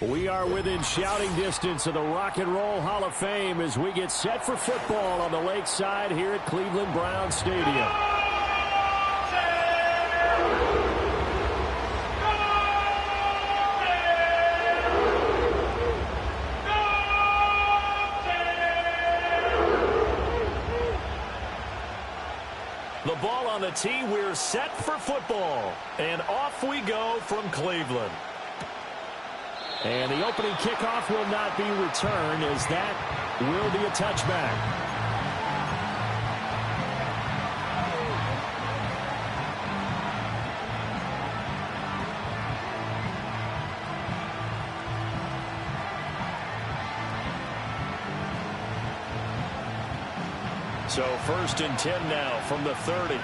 We are within shouting distance of the Rock and Roll Hall of Fame as we get set for football on the lakeside here at Cleveland Browns Stadium. The ball on the tee, we're set for football. And off we go from Cleveland. And the opening kickoff will not be returned as that will be a touchback. So 1st and 10 now from the 30.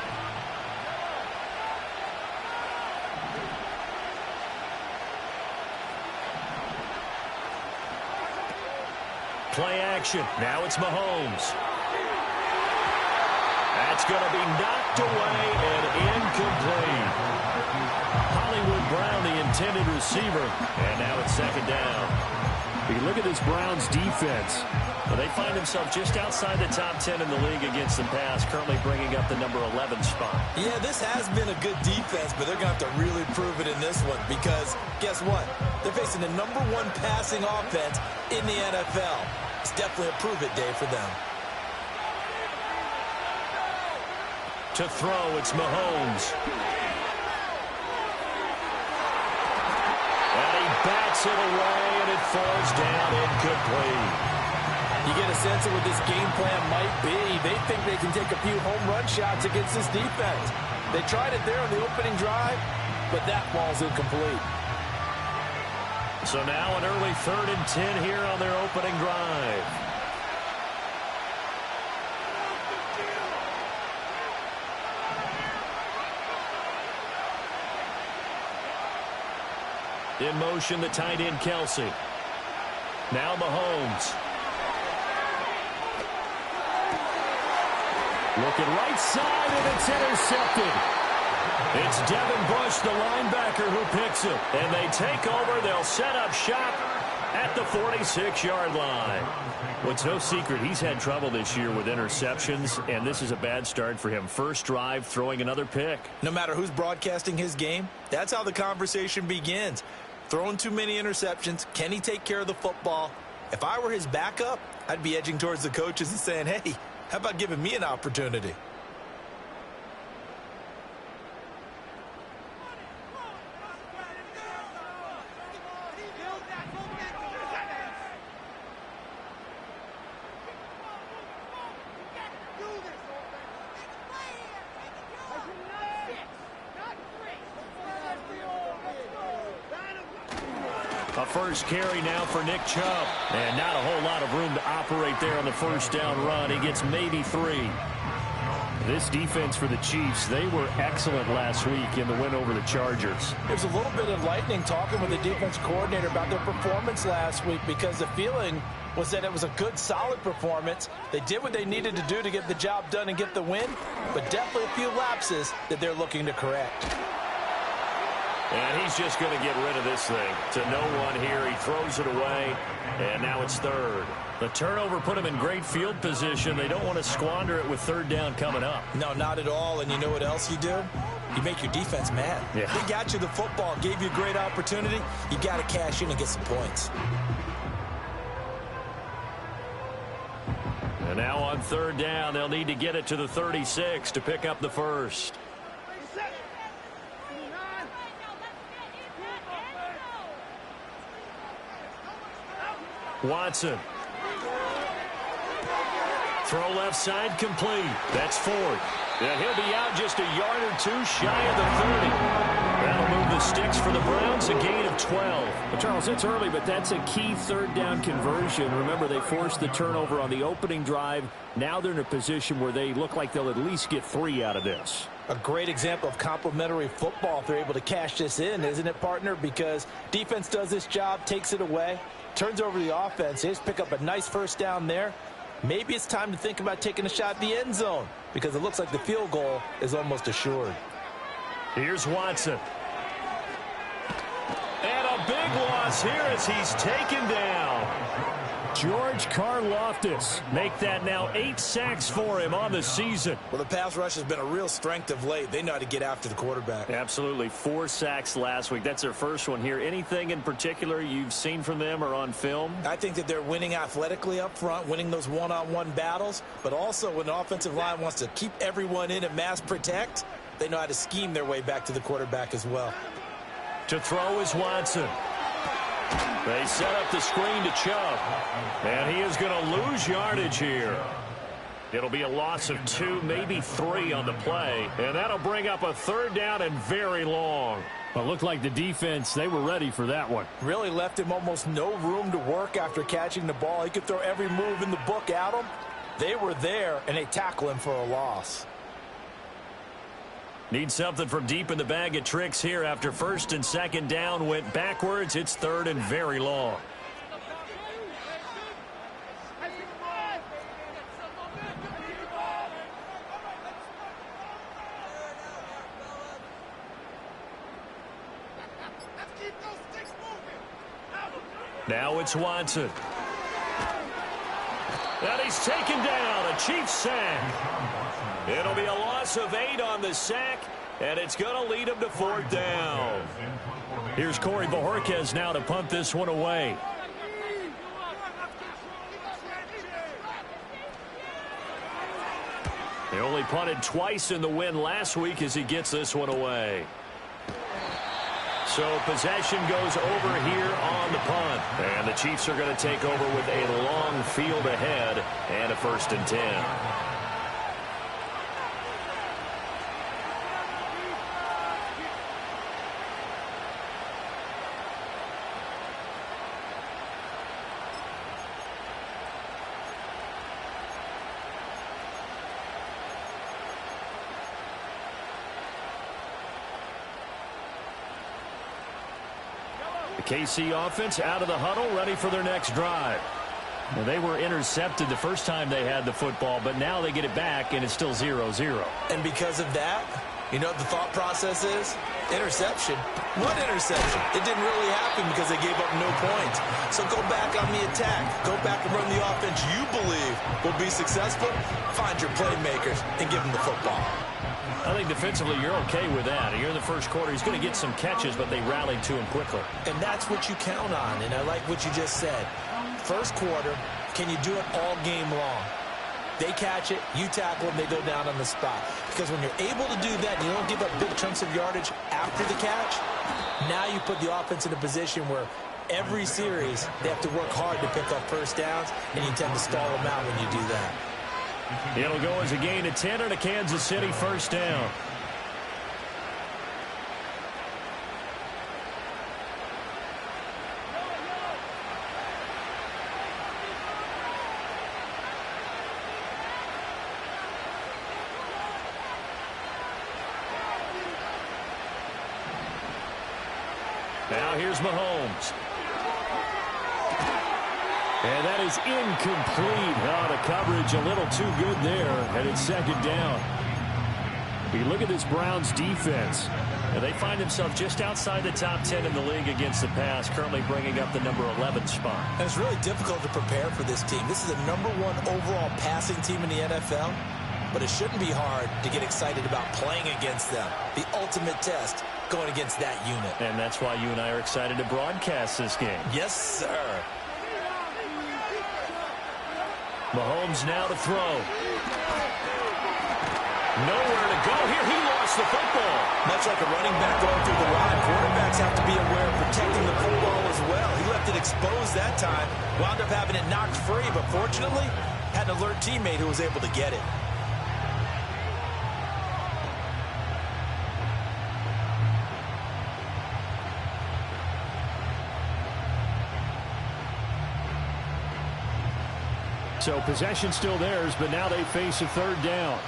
Play action. Now it's Mahomes. That's going to be knocked away and incomplete. Hollywood Brown, the intended receiver. And now it's 2nd down. You look at this Browns defense. Well, they find themselves just outside the top 10 in the league against the pass, currently bringing up the number 11 spot. Yeah, this has been a good defense, but they're going to have to really prove it in this one because guess what? They're facing the number 1 passing offense in the NFL. It's definitely a prove-it day for them. To throw, it's Mahomes. And he bats it away, and it falls down incomplete. You get a sense of what this game plan might be. They think they can take a few home run shots against this defense. They tried it there on the opening drive, but that ball's incomplete. So now an early 3rd and 10 here on their opening drive. In motion, the tight end, Kelsey. Now Mahomes. Looking right side, and it's intercepted. It's Devin Bush, the linebacker, who picks it. And they take over. They'll set up shop at the 46-yard line. Well, it's no secret he's had trouble this year with interceptions, and this is a bad start for him. First drive, throwing another pick. No matter who's broadcasting his game, that's how the conversation begins. Throwing too many interceptions. Can he take care of the football? If I were his backup, I'd be edging towards the coaches and saying, hey, how about giving me an opportunity? A first carry now for Nick Chubb. And not a whole lot of room to operate there on the first down run. He gets maybe 3. This defense for the Chiefs, they were excellent last week in the win over the Chargers. There's a little bit of lightning talking with the defense coordinator about their performance last week because the feeling was that it was a good, solid performance. They did what they needed to do to get the job done and get the win, but definitely a few lapses that they're looking to correct. And he's just going to get rid of this thing to no one here. He throws it away, and now it's 3rd. The turnover put him in great field position. They don't want to squander it with 3rd down coming up. No, not at all. And you know what else you do? You make your defense mad. Yeah. They got you the football, gave you a great opportunity. You got to cash in and get some points. And now on 3rd down, they'll need to get it to the 36 to pick up the first. Watson. Throw left side complete. That's Ford. And he'll be out just a yard or 2 shy of the 30. That'll move the sticks for the Browns, a gain of 12. Well, Charles, it's early, but that's a key 3rd down conversion. Remember, they forced the turnover on the opening drive. Now they're in a position where they look like they'll at least get 3 out of this. A great example of complementary football if they're able to cash this in, isn't it, partner? Because defense does this job, takes it away, turns over the offense. They just pick up a nice first down there. Maybe it's time to think about taking a shot at the end zone because it looks like the field goal is almost assured. Here's Watson. And a big loss here as he's taken down. George Karlaftis make that now 8 sacks for him on the season. Well, the pass rush has been a real strength of late. They know how to get after the quarterback. Absolutely. 4 sacks last week. That's their first one here. Anything in particular you've seen from them or on film? I think that they're winning athletically up front, winning those one-on-one battles, but also when the offensive line wants to keep everyone in and mass protect, they know how to scheme their way back to the quarterback as well. To throw is Watson. They set up the screen to Chubb. And he is going to lose yardage here. It'll be a loss of 2, maybe 3 on the play. And that'll bring up a 3rd down and very long. Well, it looked like the defense, they were ready for that one. Really left him almost no room to work after catching the ball. He could throw every move in the book at him. They were there, and they tackle him for a loss. Need something from deep in the bag of tricks here after 1st and 2nd down went backwards. It's 3rd and very long. Now it's Watson. And he's taken down. A Chiefs sack. It'll be a loss of 8 on the sack, and it's going to lead him to 4th down. Here's Corey Bojorquez now to punt this one away. They only punted twice in the win last week as he gets this one away. So possession goes over here on the punt. And the Chiefs are going to take over with a long field ahead and a 1st and 10. KC offense out of the huddle, ready for their next drive. Now, they were intercepted the first time they had the football, but now they get it back, and it's still 0-0. And because of that, you know what the thought process is? Interception. What interception? It didn't really happen because they gave up no points. So go back on the attack. Go back and run the offense you believe will be successful. Find your playmakers and give them the football. I think defensively you're okay with that. Here in the first quarter, he's going to get some catches, but they rallied to him quickly. And that's what you count on, and I like what you just said. First quarter, can you do it all game long? They catch it, you tackle them, they go down on the spot. Because when you're able to do that and you don't give up big chunks of yardage after the catch, now you put the offense in a position where every series they have to work hard to pick up first downs, and you tend to stall them out when you do that. It'll go as a gain of 10 and a Kansas City 1st down. Now here's Mahomes. And that is incomplete. Oh, the coverage a little too good there, and it's 2nd down. You look at this Browns defense, and they find themselves just outside the top 10 in the league against the pass, currently bringing up the number 11 spot. And it's really difficult to prepare for this team. This is the #1 overall passing team in the NFL, but it shouldn't be hard to get excited about playing against them. The ultimate test going against that unit. And that's why you and I are excited to broadcast this game. Yes, sir. Mahomes now to throw. Nowhere to go here. He lost the football. Much like a running back going through the line, quarterbacks have to be aware of protecting the football as well. He left it exposed that time. Wound up having it knocked free, but fortunately, had an alert teammate who was able to get it. So possession still theirs, but now they face a 3rd down.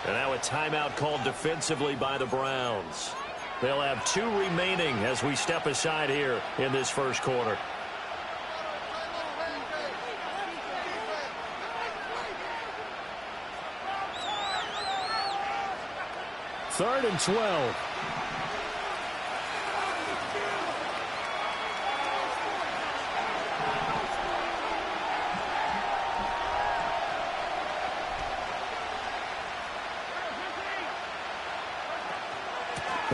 And now a timeout called defensively by the Browns. They'll have 2 remaining as we step aside here in this first quarter. Third and 12.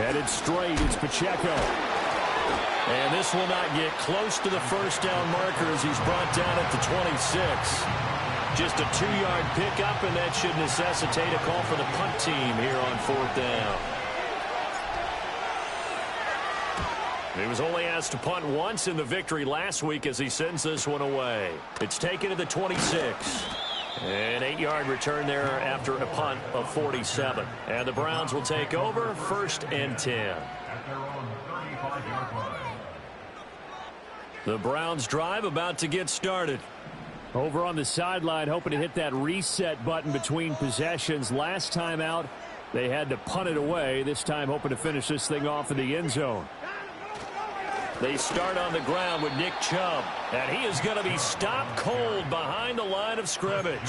Headed straight, it's Pacheco. And this will not get close to the first down marker as he's brought down at the 26. Just a 2-yard pickup, and that should necessitate a call for the punt team here on 4th down. He was only asked to punt once in the victory last week as he sends this one away. It's taken to the 26. An 8-yard return there after a punt of 47. And the Browns will take over 1st and 10. The Browns drive about to get started. Over on the sideline, hoping to hit that reset button between possessions. Last time out, they had to punt it away. This time hoping to finish this thing off in the end zone. They start on the ground with Nick Chubb, and he is going to be stopped cold behind the line of scrimmage.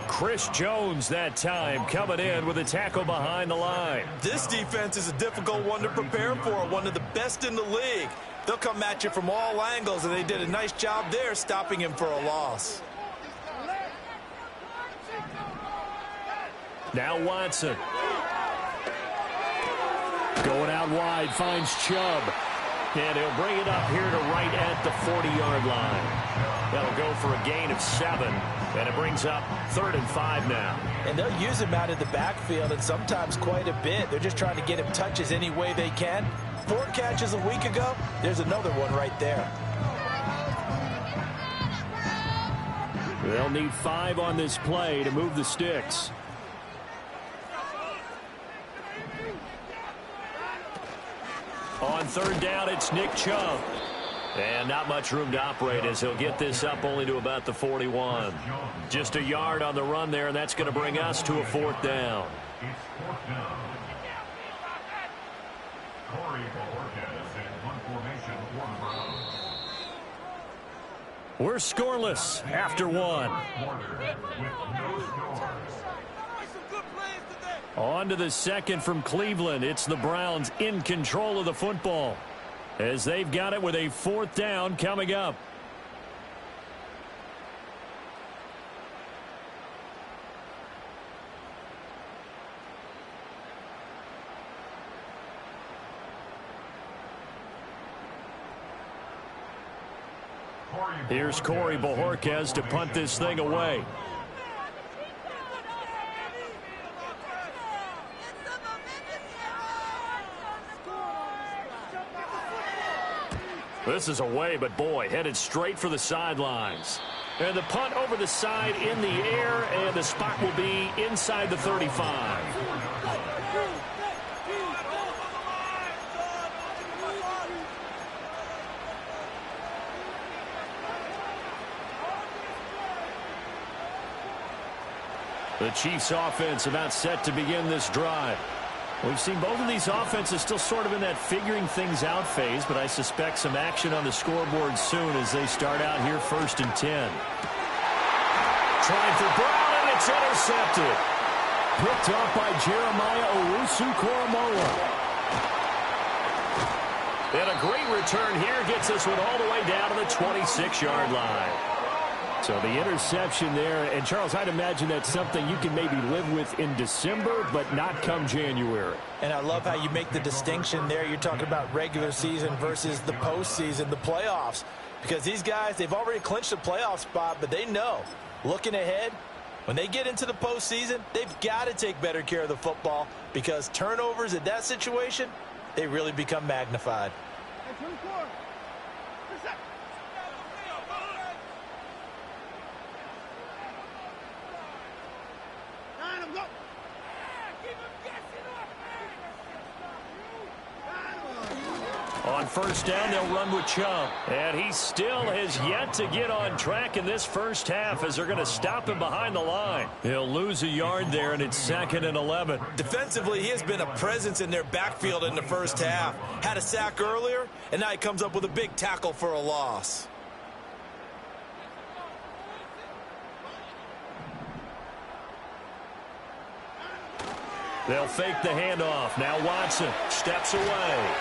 Chris Jones that time coming in with a tackle behind the line. This defense is a difficult one to prepare for, one of the best in the league. They'll come at you from all angles, and they did a nice job there stopping him for a loss. Now Watson. Going out wide, finds Chubb. And he'll bring it up here to right at the 40-yard line. That'll go for a gain of 7, and it brings up 3rd and 5 now. And they'll use him out of the backfield, and sometimes quite a bit. They're just trying to get him touches any way they can. 4 catches a week ago, there's another one right there. They'll need 5 on this play to move the sticks. On 3rd down, it's Nick Chubb. And not much room to operate as he'll get this up only to about the 41. Just a yard on the run there, and that's going to bring us to a 4th down. We're scoreless after 1. On to the 2nd from Cleveland. It's the Browns in control of the football as they've got it with a 4th down coming up. Here's Corey Bojorquez to punt this thing away. This is away, but boy, headed straight for the sidelines. And the punt over the side in the air, and the spot will be inside the 35. The Chiefs offense about set to begin this drive. We've seen both of these offenses still sort of in that figuring things out phase, but I suspect some action on the scoreboard soon as they start out here 1st and 10. Trying for Brown, and it's intercepted. Picked off by Jeremiah Owusu-Koramoah. And a great return here gets this one all the way down to the 26-yard line. So the interception there, and Charles, I'd imagine that's something you can maybe live with in December, but not come January. And I love how you make the distinction there. You're talking about regular season versus the postseason, the playoffs. Because these guys, they've already clinched a playoff spot, but they know, looking ahead, when they get into the postseason, they've got to take better care of the football because turnovers in that situation, they really become magnified. On 1st down, they'll run with Chubb. And he still has yet to get on track in this first half as they're going to stop him behind the line. He'll lose a yard there, and it's 2nd and 11. Defensively, he has been a presence in their backfield in the first half. Had a sack earlier, and now he comes up with a big tackle for a loss. They'll fake the handoff. Now Watson steps away.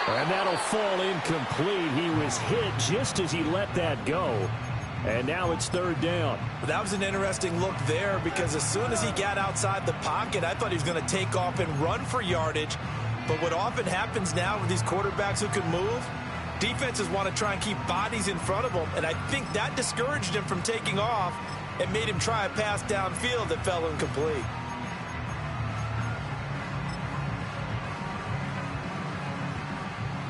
And that'll fall incomplete. He was hit just as he let that go. And now it's 3rd down. That was an interesting look there because as soon as he got outside the pocket, I thought he was going to take off and run for yardage. But what often happens now with these quarterbacks who can move, defenses want to try and keep bodies in front of them, and I think that discouraged him from taking off and made him try a pass downfield that fell incomplete.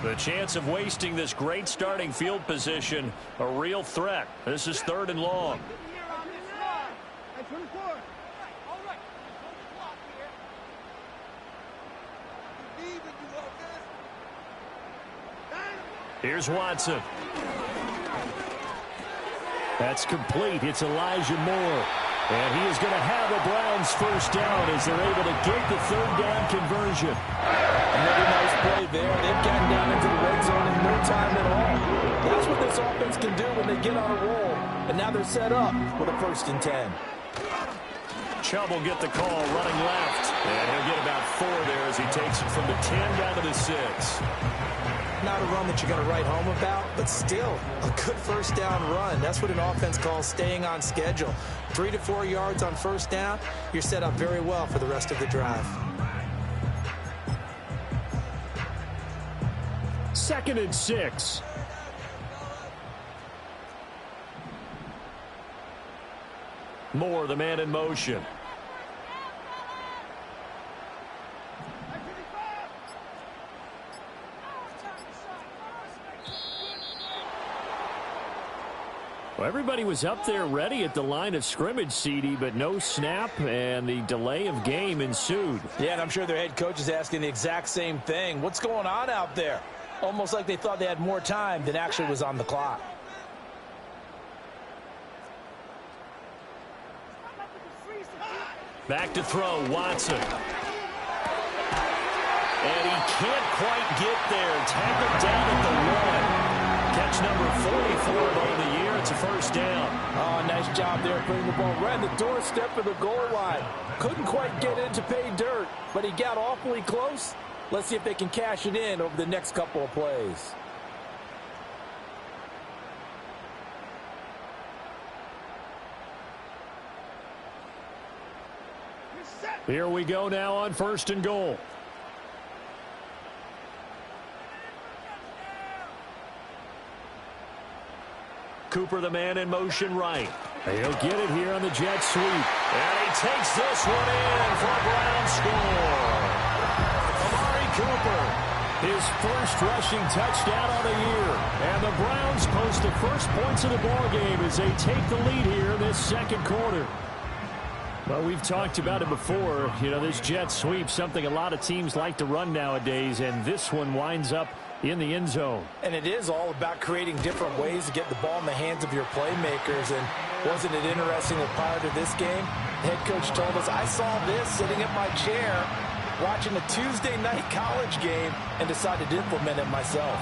The chance of wasting this great starting field position, a real threat. This is 3rd and long. Here's Watson. That's complete. It's Elijah Moore. And he is going to have a Browns first down as they're able to get the 3rd down conversion. Another nice play there. They've gotten down into the red zone in no time at all. That's what this offense can do when they get on a roll. And now they're set up with a 1st and 10. Chubb will get the call running left. And he'll get about 4 there as he takes it from the 10 down to the 6. Not a run that you're going to write home about, but still a good 1st down run. That's what an offense calls staying on schedule. 3 to 4 yards on 1st down, you're set up very well for the rest of the drive. 2nd and 6. Moore, the man in motion. Well, everybody was up there ready at the line of scrimmage, CD, but no snap, and the delay of game ensued. Yeah, and I'm sure their head coach is asking the exact same thing. What's going on out there? Almost like they thought they had more time than actually was on the clock. Back to throw, Watson. And he can't quite get there. Tackled down at the 1. Catch number 44 of the year. It's a 1st down. Oh, nice job there putting the ball right on the doorstep of the goal line. Couldn't quite get in to pay dirt, but he got awfully close. Let's see if they can cash it in over the next couple of plays. Here we go now on 1st and goal. Cooper, the man in motion right. He'll get it here on the jet sweep. And he takes this one in for a Brown score. Amari Cooper. His first rushing touchdown on the year. And the Browns post the first points of the ballgame as they take the lead here in this 2nd quarter. Well, we've talked about it before. You know, this jet sweep, something a lot of teams like to run nowadays, and this one winds up in the end zone. And it is all about creating different ways to get the ball in the hands of your playmakers. And wasn't it interesting that prior to this game, the head coach told us, I saw this sitting in my chair watching a Tuesday night college game and decided to implement it myself.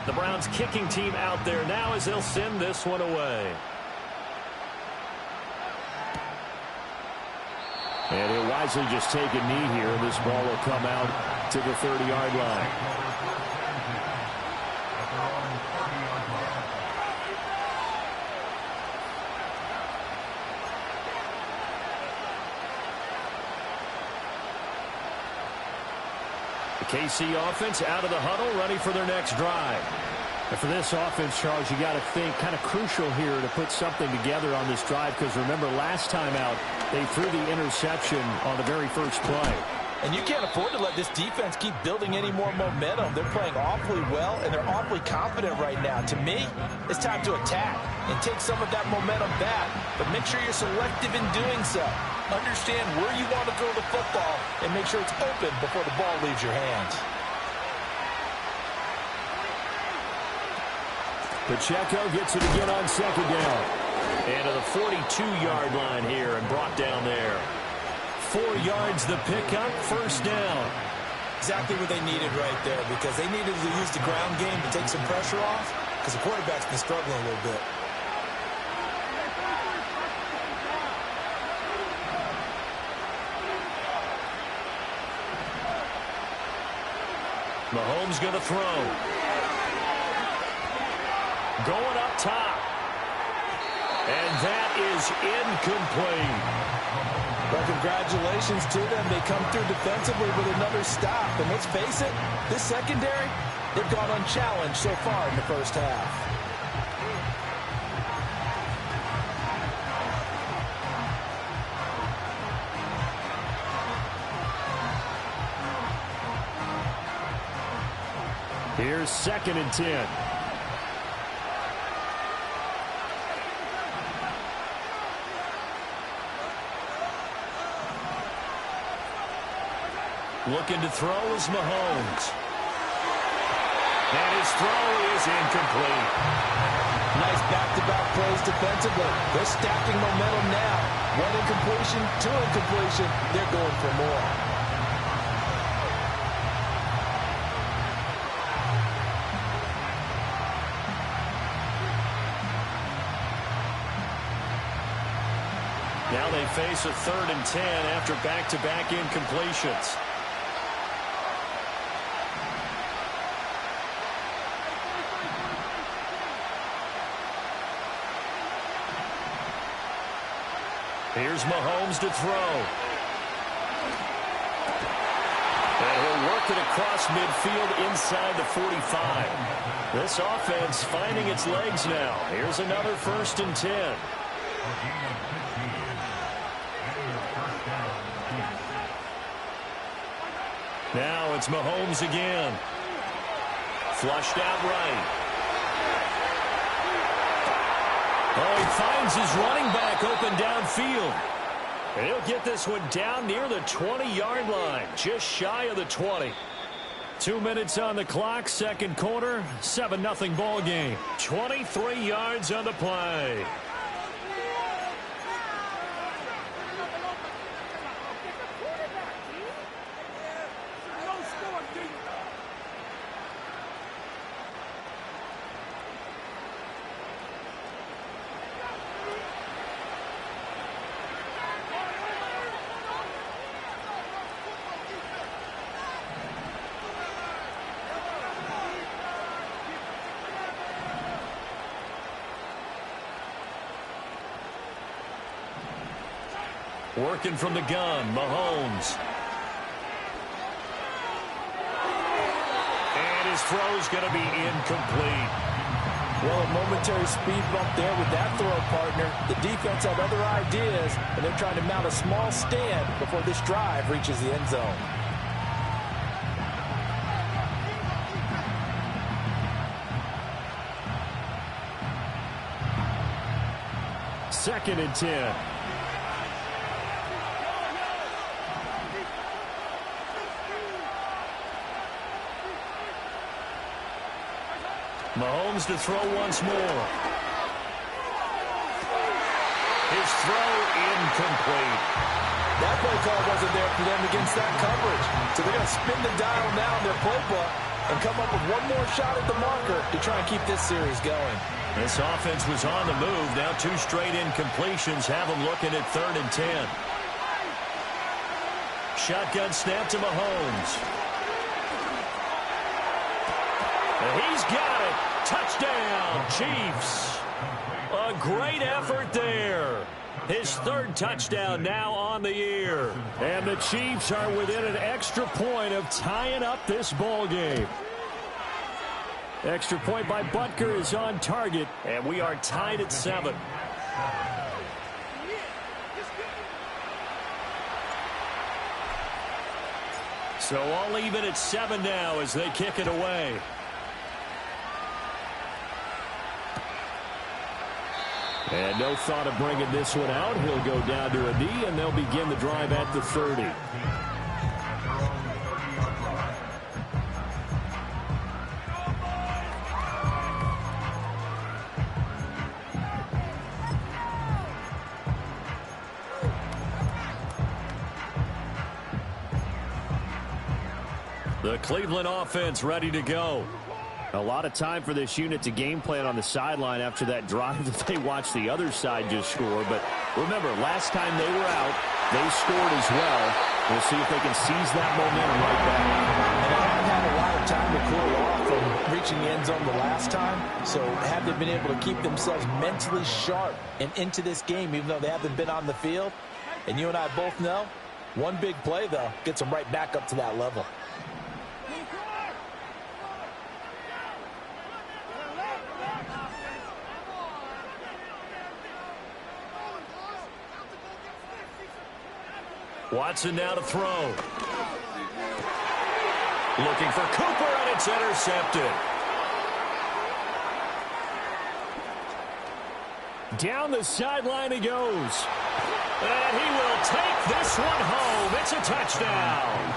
The Browns kicking team out there now as they'll send this one away. And he'll wisely just take a knee here, and this ball will come out to the 30-yard line. The KC offense out of the huddle, ready for their next drive. And for this offense, Charles, you got to think kind of crucial here to put something together on this drive, because remember last time out they threw the interception on the very first play. And you can't afford to let this defense keep building any more momentum. They're playing awfully well, and they're awfully confident right now. To me, it's time to attack and take some of that momentum back, but make sure you're selective in doing so. Understand where you want to throw the football and make sure it's open before the ball leaves your hands. Pacheco gets it again on 2nd down. And to the 42-yard line here and brought down there. 4 yards the pickup, 1st down. Exactly what they needed right there, because they needed to use the ground game to take some pressure off, because the quarterback's been struggling a little bit. Mahomes going to throw. Going up top. And that is incomplete. Well, congratulations to them. They come through defensively with another stop. And let's face it, this secondary, they've gone unchallenged so far in the first half. Here's 2nd and 10. Looking to throw is Mahomes. And his throw is incomplete. Nice back-to-back plays defensively. They're stacking momentum now. One incompletion, two incompletion. They're going for more. Now they face a 3rd and 10 after back-to-back incompletions. Here's Mahomes to throw. And he'll work it across midfield inside the 45. This offense finding its legs now. Here's another 1st and 10. Now it's Mahomes again. Flushed out right. Oh, he finds his running back open downfield. And he'll get this one down near the 20-yard line, just shy of the 20. 2 minutes on the clock, 2nd quarter, 7-0 ball game. 23 yards on the play. Working from the gun, Mahomes. And his throw's going to be incomplete. Well, a momentary speed bump there with that throw, partner. The defense had other ideas, and they're trying to mount a small stand before this drive reaches the end zone. Second and 10. Mahomes to throw once more. His throw incomplete. That play call wasn't there for them against that coverage. So they're going to spin the dial now in their playbook and come up with one more shot at the marker to try and keep this series going. This offense was on the move. Now 2 straight incompletions have them looking at 3rd and 10. Shotgun snap to Mahomes. And he's got it. Touchdown, Chiefs. A great effort there. His 3rd touchdown now on the year. And the Chiefs are within an extra point of tying up this ball game. Extra point by Butker is on target. And we are tied at 7. So all even at 7 now as they kick it away. And no thought of bringing this one out. He'll go down to a knee, and they'll begin the drive at the 30. The Cleveland offense ready to go. A lot of time for this unit to game plan on the sideline after that drive that they watched the other side just score. But remember, last time they were out, they scored as well. We'll see if they can seize that momentum right back. And they haven't had a lot of time to cool off and reaching the end zone the last time, so have they been able to keep themselves mentally sharp and into this game, even though they haven't been on the field? And you and I both know, one big play, though, gets them right back up to that level. Watson now to throw. Looking for Cooper, and it's intercepted. Down the sideline he goes. And he will take this one home. It's a touchdown.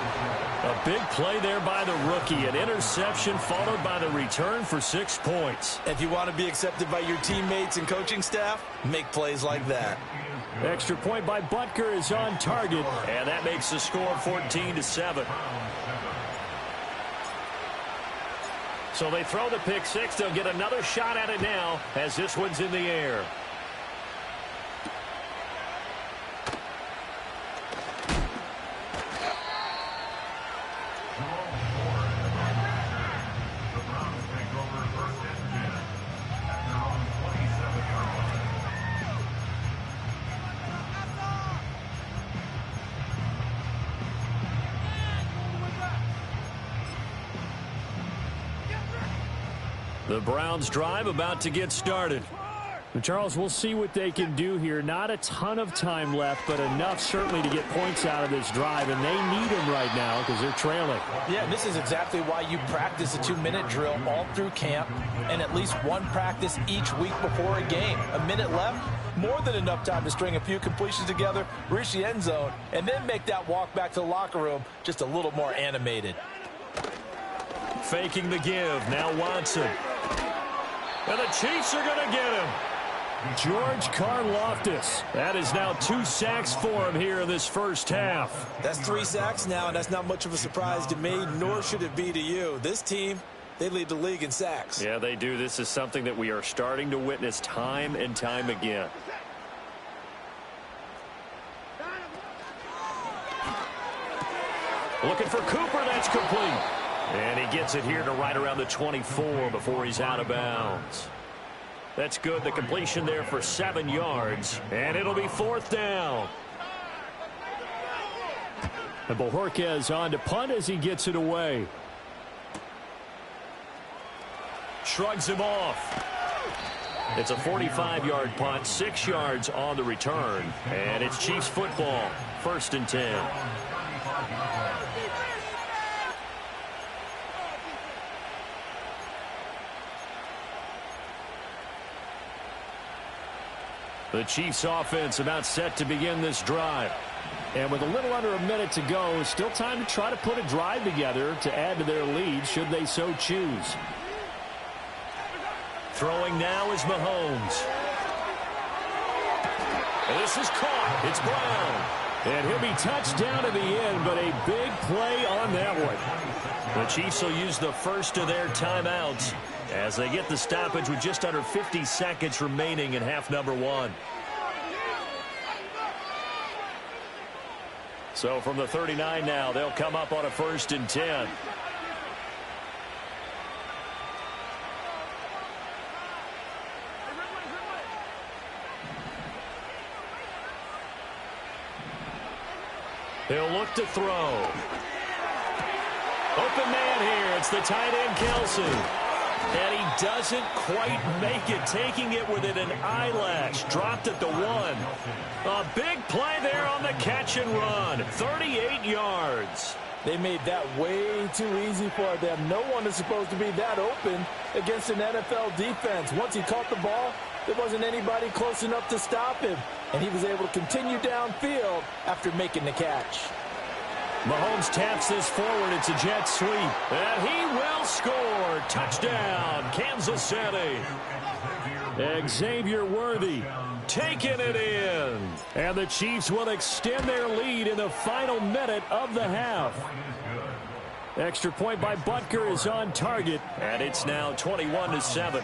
A big play there by the rookie. An interception followed by the return for 6 points. If you want to be accepted by your teammates and coaching staff, make plays like that. Extra point by Butker is on target. And that makes the score 14-7. So they throw the pick six. They'll get another shot at it now as this one's in the air. The Browns drive about to get started. Charles, we'll see what they can do here. Not a ton of time left, but enough certainly to get points out of this drive, and they need them right now because they're trailing. Yeah, this is exactly why you practice a 2-minute drill all through camp and at least one practice each week before a game. A minute left, more than enough time to string a few completions together, reach the end zone, and then make that walk back to the locker room just a little more animated. Faking the give. Now Watson. And the Chiefs are going to get him. George Karlaftis. That is now 2 sacks for him here in this first half. That's 3 sacks now, and that's not much of a surprise to me, nor should it be to you. This team, they lead the league in sacks. Yeah, they do. This is something that we are starting to witness time and time again. Looking for Cooper. That's complete. And he gets it here to right around the 24 before he's out of bounds. That's good. The completion there for 7 yards. And it'll be 4th down. And Bojorquez on to punt as he gets it away. Shrugs him off. It's a 45-yard punt, 6 yards on the return. And it's Chiefs football, 1st and 10. The Chiefs offense about set to begin this drive. And with a little under a minute to go, still time to try to put a drive together to add to their lead should they so choose. Throwing now is Mahomes. And this is caught. It's Brown. And he'll be touched down at the end, but a big play on that one. The Chiefs will use the first of their timeouts as they get the stoppage with just under 50 seconds remaining in half number 1. So from the 39 now, they'll come up on a 1st and 10. They'll look to throw. Open man here. It's the tight end, Kelce. And he doesn't quite make it, taking it within an eyelash. Dropped at the 1. A big play there on the catch and run. 38 yards. They made that way too easy for them. No one is supposed to be that open against an NFL defense. Once he caught the ball, there wasn't anybody close enough to stop him. And he was able to continue downfield after making the catch. Mahomes taps this forward. It's a jet sweep. And he will score. Touchdown, Kansas City. Xavier Worthy taking it in. And the Chiefs will extend their lead in the final minute of the half. Extra point by Butker is on target. And it's now 21-7.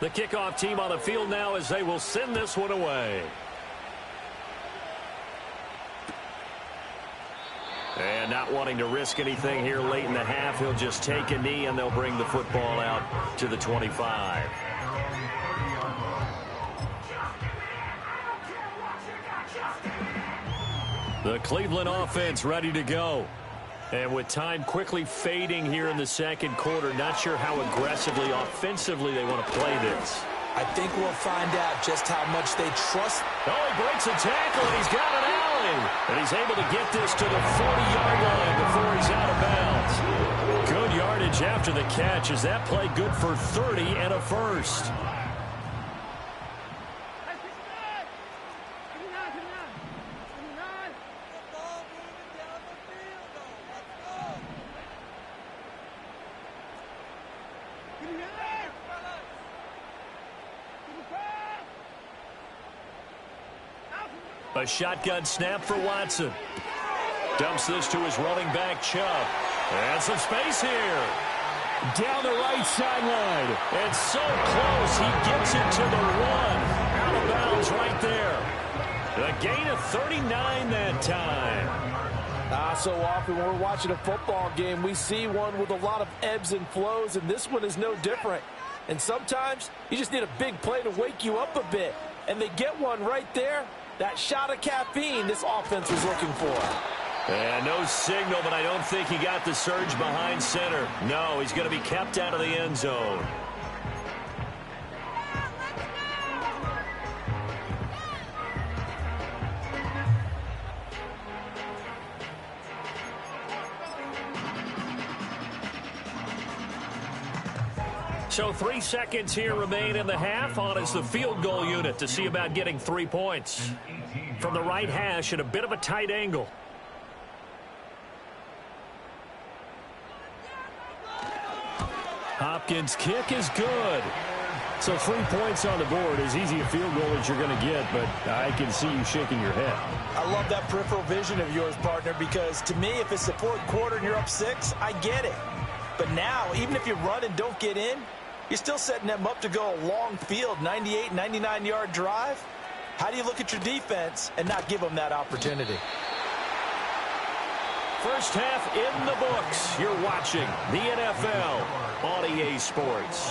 The kickoff team on the field now as they will send this one away. And not wanting to risk anything here late in the half, he'll just take a knee and they'll bring the football out to the 25. The Cleveland offense ready to go. And with time quickly fading here in the second quarter, not sure how aggressively, offensively they want to play this. I think we'll find out just how much they trust. Oh, he breaks a tackle, and he's got an alley. And he's able to get this to the 40-yard line before he's out of bounds. Good yardage after the catch. Is that play good for 30 and a first? A shotgun snap for Watson. Dumps this to his running back, Chubb. And some space here. Down the right sideline. And so close, he gets it to the 1. Out of bounds right there. A gain of 39 that time. So often when we're watching a football game, we see one with a lot of ebbs and flows, and this one is no different. And sometimes you just need a big play to wake you up a bit. And they get one right there. That shot of caffeine this offense was looking for. And no signal, but I don't think he got the surge behind center. No, he's going to be kept out of the end zone. So 3 seconds here remain in the half. On is the field goal unit to see about getting 3 points. From the right hash at a bit of a tight angle. Hopkins' kick is good. So 3 points on the board, as easy a field goal as you're going to get, but I can see you shaking your head. I love that peripheral vision of yours, partner, because to me, if it's the fourth quarter and you're up 6, I get it. But now, even if you run and don't get in, you're still setting them up to go a long field, 98, 99-yard drive. How do you look at your defense and not give them that opportunity? First half in the books. You're watching the NFL on EA Sports.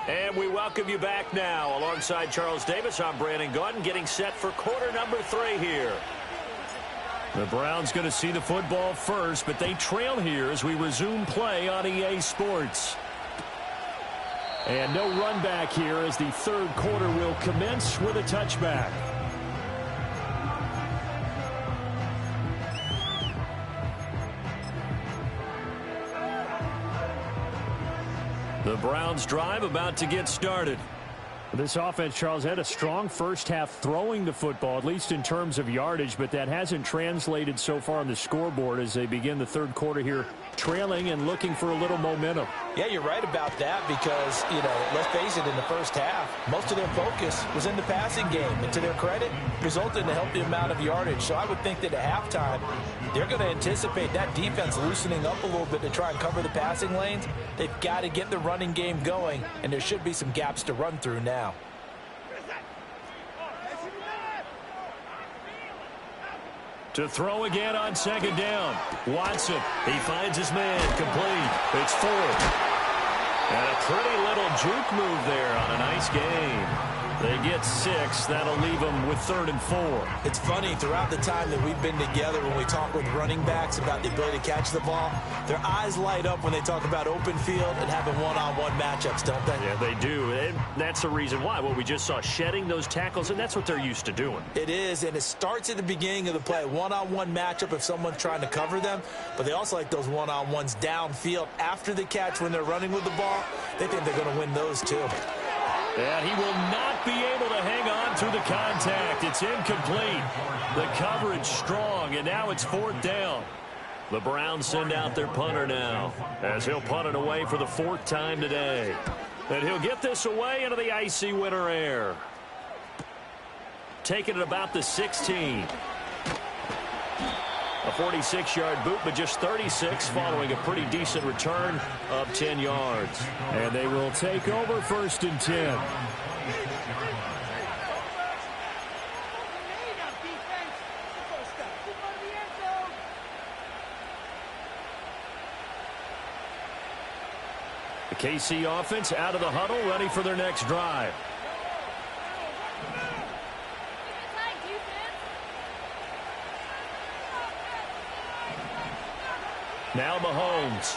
And we welcome you back now. Alongside Charles Davis, I'm Brandon Gaudin, getting set for quarter number 3 here. The Browns going to see the football first, but they trail here as we resume play on EA Sports. And no run back here as the third quarter will commence with a touchback. The Browns drive about to get started. This offense, Charles, had a strong first half throwing the football, at least in terms of yardage, but that hasn't translated so far on the scoreboard as they begin the third quarter here, trailing and looking for a little momentum. Yeah, you're right about that because, let's face it, in the first half, most of their focus was in the passing game. And to their credit, resulted in a healthy amount of yardage. So I would think that at halftime, they're going to anticipate that defense loosening up a little bit to try and cover the passing lanes. They've got to get the running game going, and there should be some gaps to run through now. To throw again on second down. Watson, he finds his man, complete. It's 4th. And a pretty little juke move there on a nice game. They get 6. That'll leave them with 3rd and 4. It's funny, throughout the time that we've been together, when we talk with running backs about the ability to catch the ball, their eyes light up when they talk about open field and having one-on-one matchups, don't they? Yeah, they do. And that's the reason why. Well, we just saw shedding those tackles, and that's what they're used to doing. It is, and it starts at the beginning of the play. One-on-one matchup if someone's trying to cover them, but they also like those one-on-ones downfield after the catch when they're running with the ball. They think they're going to win those too. And he will not be able to hang on through the contact. It's incomplete. The coverage strong, and now it's 4th down. The Browns send out their punter now, as he'll punt it away for the 4th time today. And he'll get this away into the icy winter air. Taking it about the 16. 46-yard boot, but just 36 following a pretty decent return of 10 yards. And they will take over 1st and 10. The KC offense out of the huddle, ready for their next drive. Now Mahomes.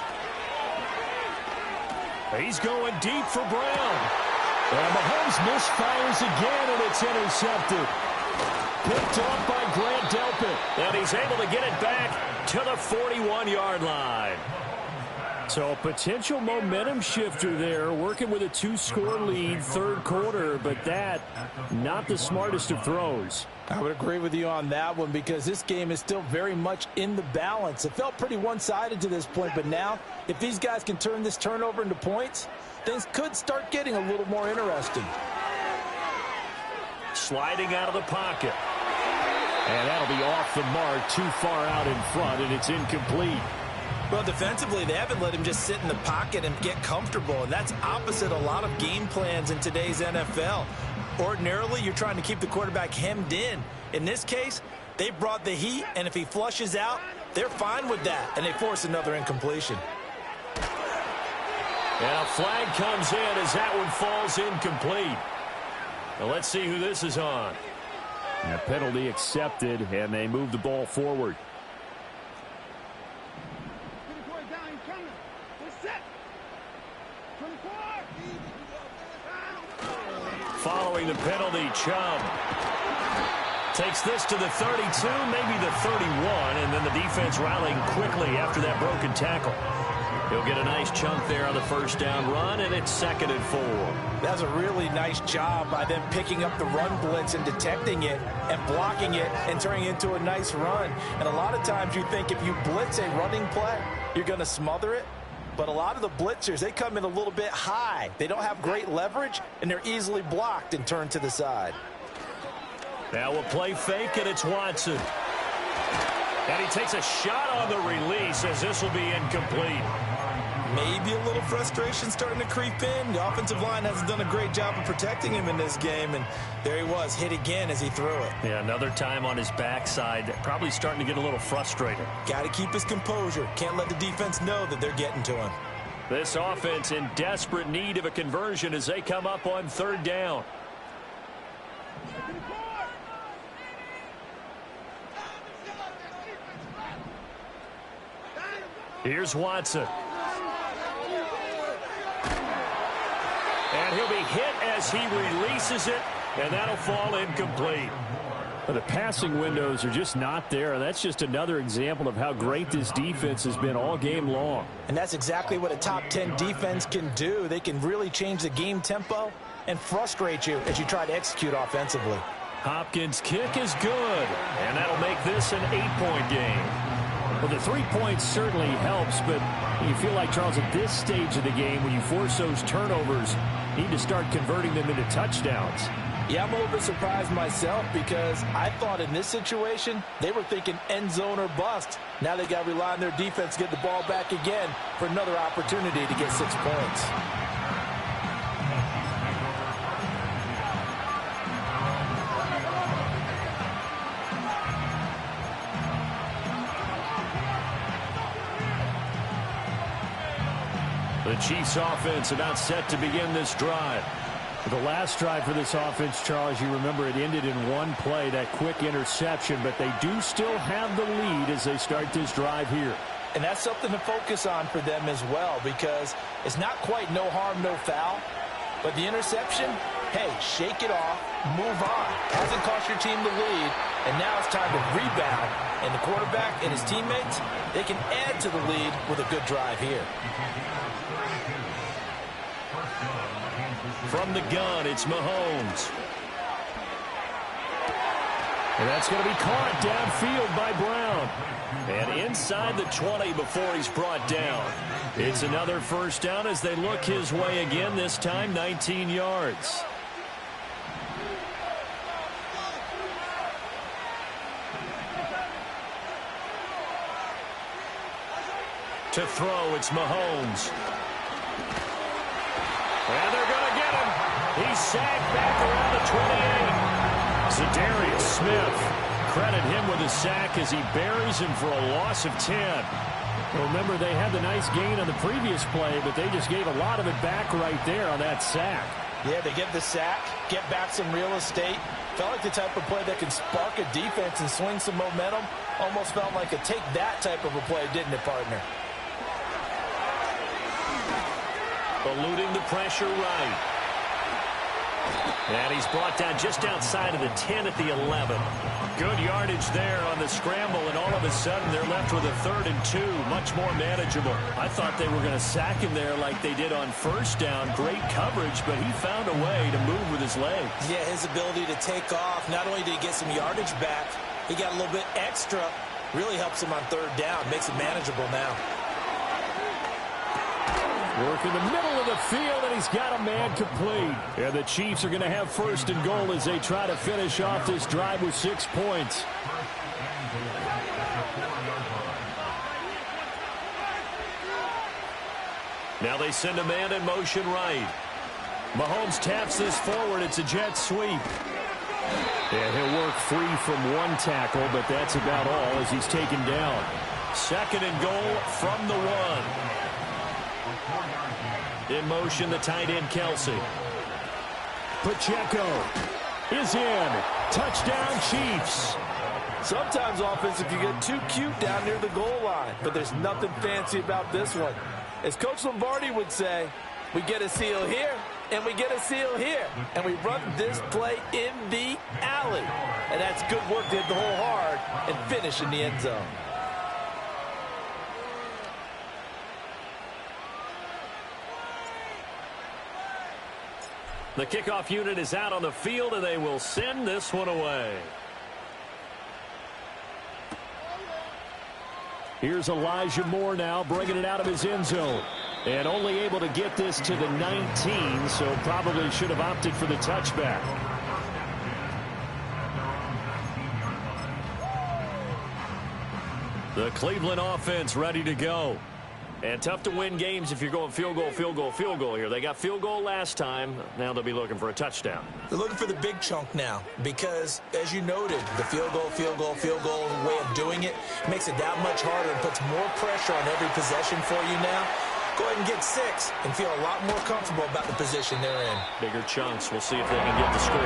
He's going deep for Brown. And Mahomes misfires again, and it's intercepted. Picked off by Grant Delpit. And he's able to get it back to the 41-yard line. So a potential momentum shifter there, working with a 2-score lead, 3rd quarter, but that, not the smartest of throws. I would agree with you on that one because this game is still very much in the balance. It felt pretty one-sided to this point, but now if these guys can turn this turnover into points, things could start getting a little more interesting. Sliding out of the pocket. And that'll be off the mark, too far out in front, and it's incomplete. Well, defensively, they haven't let him just sit in the pocket and get comfortable, and that's opposite a lot of game plans in today's NFL. Ordinarily, you're trying to keep the quarterback hemmed in. In this case, they brought the heat, and if he flushes out, they're fine with that, and they force another incompletion. And a flag comes in as that one falls incomplete. Now let's see who this is on. And a penalty accepted, and they move the ball forward. Following the penalty, Chubb takes this to the 32, maybe the 31, and then the defense rallying quickly after that broken tackle. He'll get a nice chunk there on the 1st down run, and it's 2nd and 4. That's a really nice job by them picking up the run blitz and detecting it and blocking it and turning it into a nice run. And a lot of times you think if you blitz a running play, you're going to smother it. But a lot of the blitzers, they come in a little bit high. They don't have great leverage, and they're easily blocked and turned to the side. Now we'll play fake, and it's Watson. And he takes a shot on the release as this will be incomplete. Maybe a little frustration starting to creep in. The offensive line hasn't done a great job of protecting him in this game, and there he was, hit again as he threw it. Yeah, another time on his backside, probably starting to get a little frustrated. Got to keep his composure. Can't let the defense know that they're getting to him. This offense in desperate need of a conversion as they come up on 3rd down. Here's Watson. And he'll be hit as he releases it, and that'll fall incomplete. The passing windows are just not there. That's just another example of how great this defense has been all game long. And that's exactly what a top 10 defense can do. They can really change the game tempo and frustrate you as you try to execute offensively. Hopkins' kick is good, and that'll make this an 8-point game. Well, the 3 points certainly helps, but you feel like, Charles, at this stage of the game, when you force those turnovers, you need to start converting them into touchdowns. Yeah, I'm a little bit surprised myself because I thought in this situation, they were thinking end zone or bust. Now they got to rely on their defense to get the ball back again for another opportunity to get 6 points. The Chiefs offense about set to begin this drive. The last drive for this offense, Charles, you remember it ended in one play, that quick interception, but they do still have the lead as they start this drive here. And that's something to focus on for them as well because it's not quite no harm, no foul. But the interception, hey, shake it off, move on. Hasn't cost your team the lead, and now it's time to rebound. And the quarterback and his teammates, they can add to the lead with a good drive here. From the gun, it's Mahomes. And that's going to be caught downfield by Brown. And inside the 20 before he's brought down. It's another 1st down as they look his way again, this time 19 yards. To throw, it's Mahomes. And they're going to get him. He's sacked back around the 28. Za'Darius Smith. Credit him with a sack as he buries him for a loss of 10. Well, remember, they had the nice gain on the previous play, but they just gave a lot of it back right there on that sack. Yeah, they get the sack, get back some real estate. Felt like the type of play that can spark a defense and swing some momentum. Almost felt like a take-that type of a play, didn't it, partner? Eluding the pressure right. And he's brought down just outside of the 10 at the 11. Good yardage there on the scramble, and all of a sudden they're left with a 3rd and 2. Much more manageable. I thought they were going to sack him there like they did on first down. Great coverage, but he found a way to move with his legs. Yeah, his ability to take off. Not only did he get some yardage back, he got a little bit extra. Really helps him on 3rd down. Makes it manageable now. Work in the middle of the field, and he's got a man complete. And the Chiefs are going to have 1st and goal as they try to finish off this drive with 6 points. Now they send a man in motion right. Mahomes taps this forward. It's a jet sweep. And he'll work free from one tackle, but that's about all as he's taken down. 2nd and goal from the 1. In motion, the tight end, Kelsey. Pacheco is in. Touchdown, Chiefs. Sometimes offense, if you get too cute down near the goal line, but there's nothing fancy about this one. As Coach Lombardi would say, we get a seal here, and we get a seal here, and we run this play in the alley. And that's good work to hit the hole hard and finish in the end zone. The kickoff unit is out on the field, and they will send this one away. Here's Elijah Moore now, bringing it out of his end zone. And only able to get this to the 19, so probably should have opted for the touchback. The Cleveland offense ready to go. And tough to win games if you're going field goal, field goal, field goal here. They got field goal last time. Now they'll be looking for a touchdown. They're looking for the big chunk now because, as you noted, the field goal way of doing it makes it that much harder and puts more pressure on every possession for you now. Go ahead and get 6 and feel a lot more comfortable about the position they're in. Bigger chunks. We'll see if they can get the score.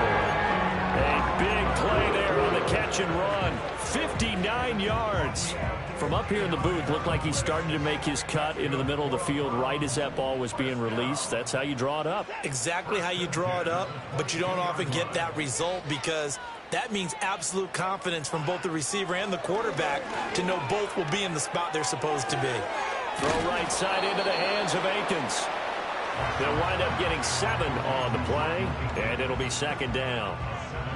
A big play there on the catch and run. 59 yards. From up here in the booth, looked like he started to make his cut into the middle of the field right as that ball was being released. That's how you draw it up. Exactly how you draw it up, but you don't often get that result because that means absolute confidence from both the receiver and the quarterback to know both will be in the spot they're supposed to be. Throw right side into the hands of Akins. They'll wind up getting 7 on the play, and it'll be 2nd down.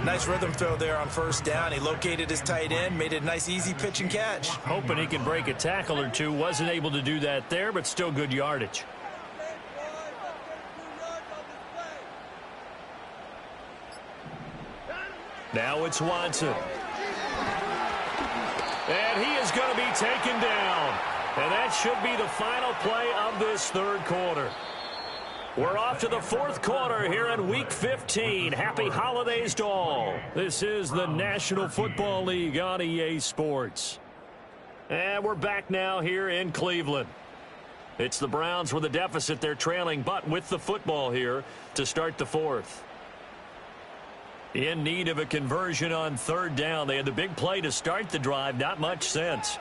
Nice rhythm throw there on 1st down. He located his tight end, made it a nice, easy pitch and catch. Hoping he can break a tackle or two. Wasn't able to do that there, but still good yardage. Now it's Watson. And he is going to be taken down. And that should be the final play of this 3rd quarter. We're off to the 4th quarter here in Week 15. Happy holidays to all. This is the National Football League on EA Sports. And we're back now here in Cleveland. It's the Browns with a deficit. They're trailing, but with the football here to start the 4th. In need of a conversion on 3rd down. They had the big play to start the drive. Not much sense.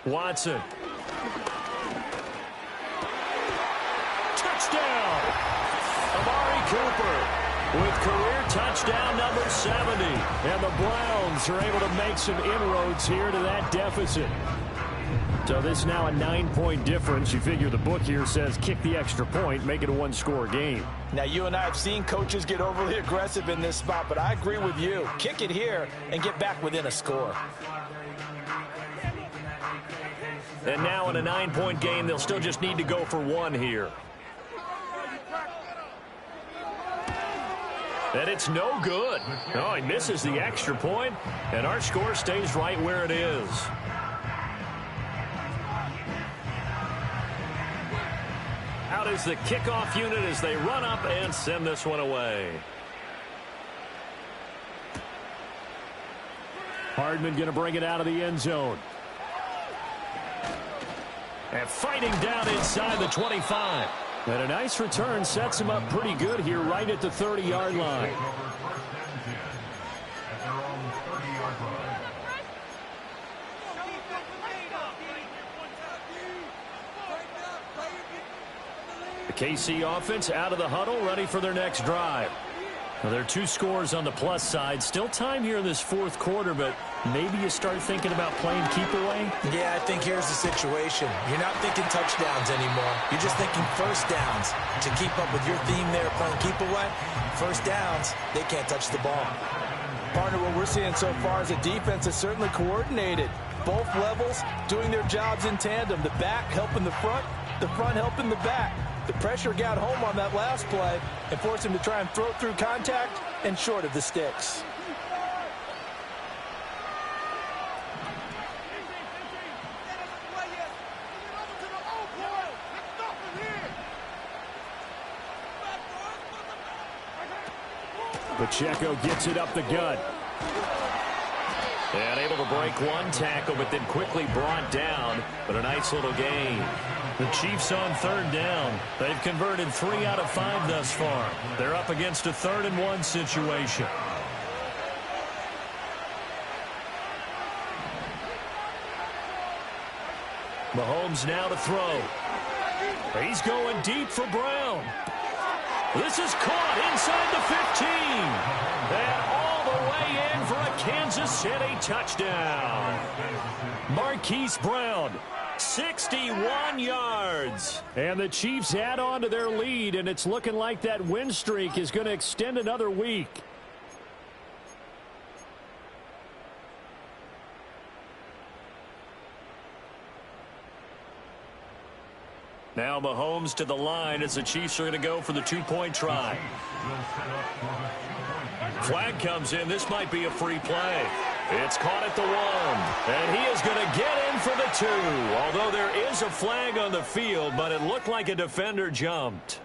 Watson. Touchdown! Amari Cooper with career touchdown number 70. And the Browns are able to make some inroads here to that deficit. So this is now a 9-point difference. You figure the book here says kick the extra point, make it a 1-score game. Now, you and I have seen coaches get overly aggressive in this spot, but I agree with you. Kick it here and get back within a score. And now in a 9-point game, they'll still just need to go for 1 here. And it's no good. Oh, he misses the extra point, and our score stays right where it is. Out is the kickoff unit as they run up and send this one away. Hardman going to bring it out of the end zone. And fighting down inside the 25. And a nice return sets him up pretty good here right at the 30-yard line. The KC offense out of the huddle, ready for their next drive. Well, there are 2 scores on the plus side. Still time here in this fourth quarter, but maybe you start thinking about playing keep away? Yeah, I think here's the situation. You're not thinking touchdowns anymore. You're just thinking first downs. To keep up with your theme there, playing keep away, first downs, they can't touch the ball. Partner, what we're seeing so far as a defense is certainly coordinated. Both levels doing their jobs in tandem. The back helping the front helping the back. The pressure got home on that last play and forced him to try and throw through contact and short of the sticks. Pacheco gets it up the gut. And able to break one tackle, but then quickly brought down. But a nice little gain. The Chiefs on third down. They've converted 3 out of 5 thus far. They're up against a 3rd and 1 situation. Mahomes now to throw. He's going deep for Brown. This is caught inside the 15. And all the way in for a Kansas City touchdown. Marquise Brown, 61 yards. And the Chiefs add on to their lead, and it's looking like that win streak is going to extend another week. Now Mahomes to the line as the Chiefs are going to go for the 2-point try. Flag comes in. This might be a free play. It's caught at the 1. And he is going to get in for the 2. Although there is a flag on the field, but it looked like a defender jumped.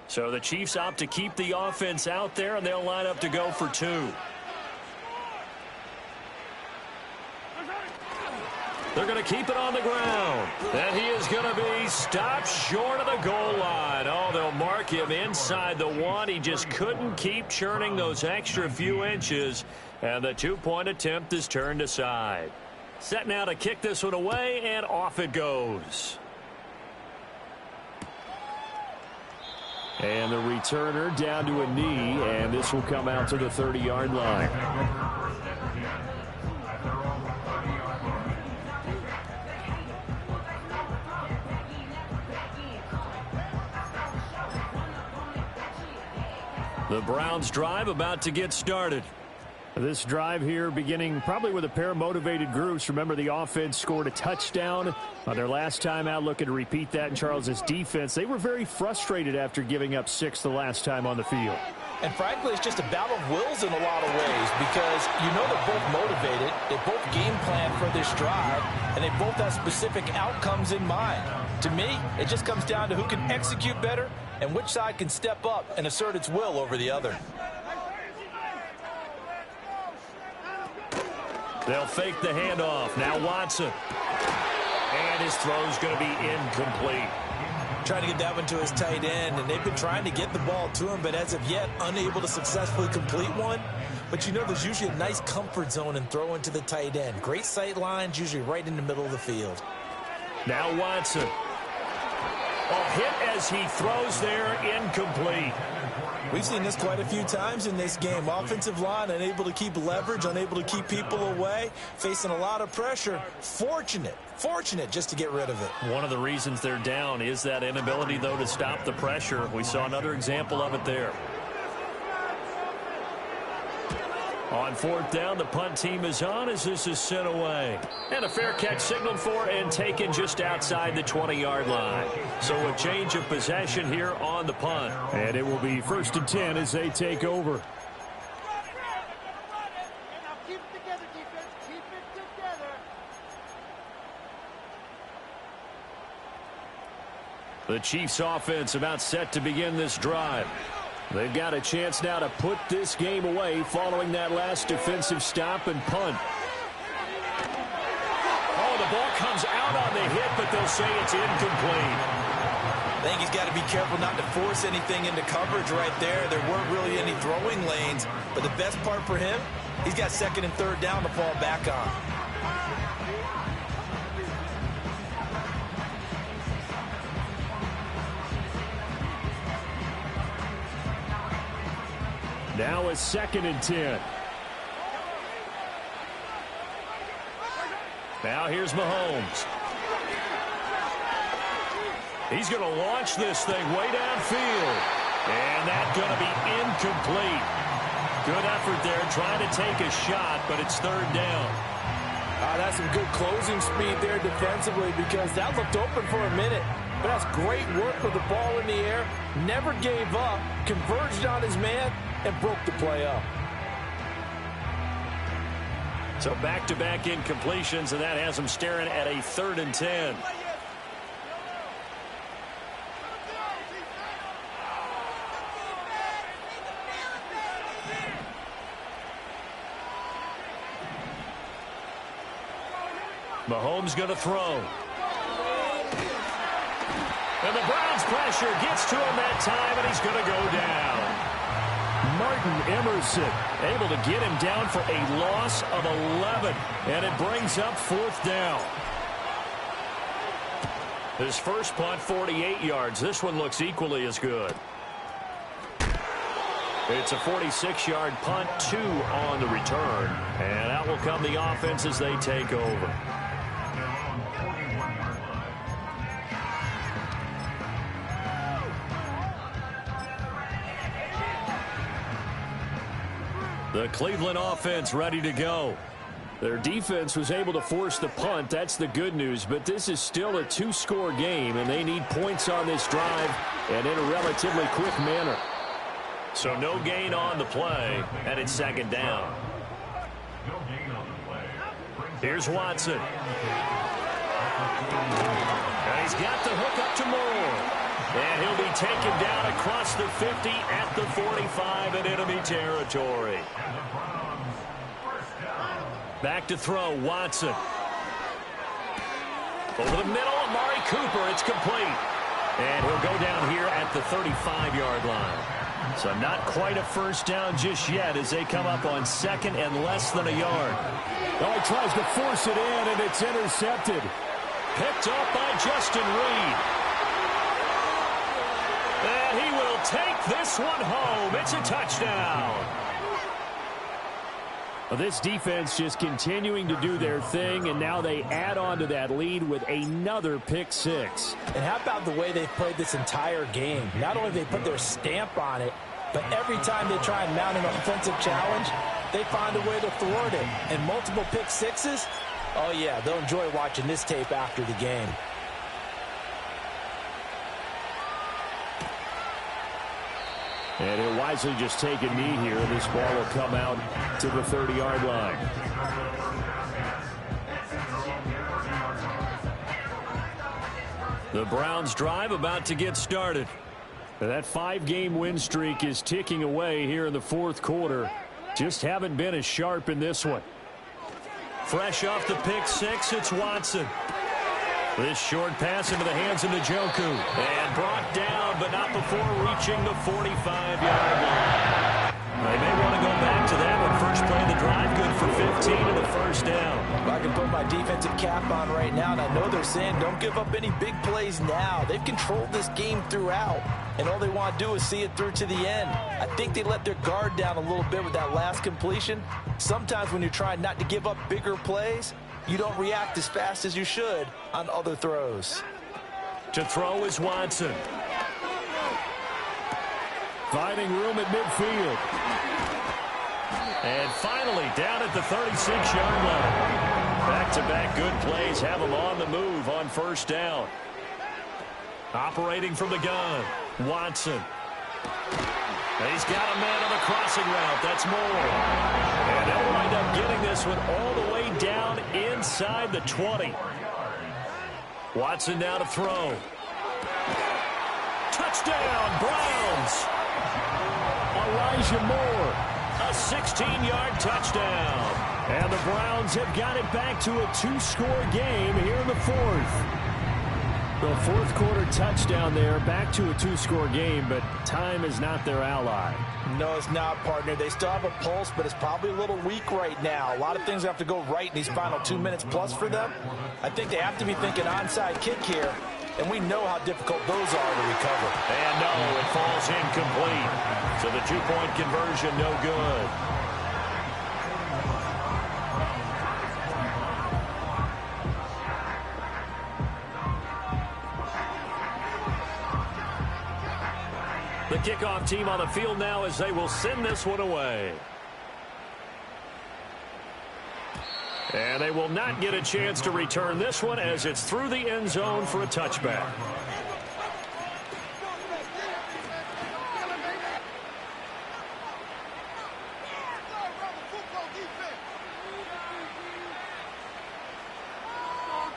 So the Chiefs opt to keep the offense out there, and they'll line up to go for 2. They're going to keep it on the ground. And he is going to be stopped short of the goal line. Oh, they'll mark him inside the 1. He just couldn't keep churning those extra few inches. And the 2-point attempt is turned aside. Set now to kick this one away, and off it goes. And the returner down to a knee, and this will come out to the 30-yard line. The Browns drive about to get started. This drive here beginning probably with a pair of motivated groups. Remember, the offense scored a touchdown on their last time out. Looking to repeat that in Charles's defense. They were very frustrated after giving up 6 the last time on the field. And frankly, it's just a battle of wills in a lot of ways because you know they're both motivated. They both game plan for this drive, and they both have specific outcomes in mind. To me, it just comes down to who can execute better and which side can step up and assert its will over the other. They'll fake the handoff. Now Watson. And his throw's going to be incomplete. Trying to get that one to his tight end, and they've been trying to get the ball to him, but as of yet, unable to successfully complete one. But you know there's usually a nice comfort zone in throwing to the tight end. Great sight lines, usually right in the middle of the field. Now Watson. A hit as he throws there, incomplete. We've seen this quite a few times in this game. Offensive line unable to keep leverage, unable to keep people away, facing a lot of pressure. Fortunate just to get rid of it. One of the reasons they're down is that inability, though, to stop the pressure. We saw another example of it there. On fourth down, the punt team is on as this is sent away. And a fair catch signaled for and taken just outside the 20-yard line. So a change of possession here on the punt. And it will be 1st and 10 as they take over. The Chiefs offense about set to begin this drive. They've got a chance now to put this game away following that last defensive stop and punt. Oh, the ball comes out on the hit, but they'll say it's incomplete. I think he's got to be careful not to force anything into coverage right there. There weren't really any throwing lanes, but the best part for him, he's got 2nd and 3rd down to fall back on. Now it's 2nd and 10. Now here's Mahomes. He's going to launch this thing way downfield. And that's going to be incomplete. Good effort there trying to take a shot, but it's 3rd down. That's some good closing speed there defensively because that looked open for a minute. But that's great work with the ball in the air. Never gave up, converged on his man, and broke the play up. So back-to-back incompletions, and that has him staring at a 3rd and 10. Mahomes going to throw. And the Browns pressure gets to him that time, and he's going to go down. Martin Emerson able to get him down for a loss of 11. And it brings up 4th down. His first punt, 48 yards. This one looks equally as good. It's a 46-yard punt, 2 on the return. And out will come the offense as they take over. The Cleveland offense ready to go. Their defense was able to force the punt. That's the good news. But this is still a 2-score game, and they need points on this drive and in a relatively quick manner. So no gain on the play, and it's 2nd down. Here's Watson. And he's got the hook up to Moore. And he'll be taken down across the 50 at the 45 in enemy territory. Back to throw, Watson. Over the middle, Amari Cooper, it's complete. And he'll go down here at the 35-yard line. So not quite a first down just yet as they come up on 2nd and less than a yard. Oh, he tries to force it in, and it's intercepted. Picked up by Justin Reed. And he will take this one home. It's a touchdown. Well, this defense just continuing to do their thing, and now they add on to that lead with another pick 6. And how about the way they've played this entire game? Not only they put their stamp on it, but every time they try and mount an offensive challenge, they find a way to thwart it. And multiple pick 6s, oh yeah, they'll enjoy watching this tape after the game. And he'll wisely just take a knee here. This ball will come out to the 30-yard line. The Browns drive about to get started. That 5-game win streak is ticking away here in the 4th quarter. Just haven't been as sharp in this one. Fresh off the pick 6, it's Watson. This short pass into the hands of Njoku. And brought down, but not before reaching the 45-yard line. They may want to go back to that one. First play of the drive, good for 15 and a first down. I can put my defensive cap on right now, and I know they're saying don't give up any big plays now. They've controlled this game throughout, and all they want to do is see it through to the end. I think they let their guard down a little bit with that last completion. Sometimes when you're trying not to give up bigger plays, you don't react as fast as you should on other throws. To throw is Watson. Finding room at midfield. And finally down at the 36-yard line. Back-to-back good plays have them on the move on first down. Operating from the gun, Watson. He's got a man on the crossing route. That's Moore. And they'll wind up getting this one all the way down inside the 20. Watson now to throw. Touchdown, Browns. Elijah Moore, a 16-yard touchdown. And the Browns have got it back to a 2-score game here in the fourth. The fourth quarter touchdown there, back to a 2-score game, but time is not their ally. No, it's not, partner. They still have a pulse, but it's probably a little weak right now. A lot of things have to go right in these final 2 minutes plus for them. I think they have to be thinking onside kick here, and we know how difficult those are to recover. And no, it falls incomplete. So the 2-point conversion, no good. The kickoff team on the field now as they will send this one away. And they will not get a chance to return this one as it's through the end zone for a touchback.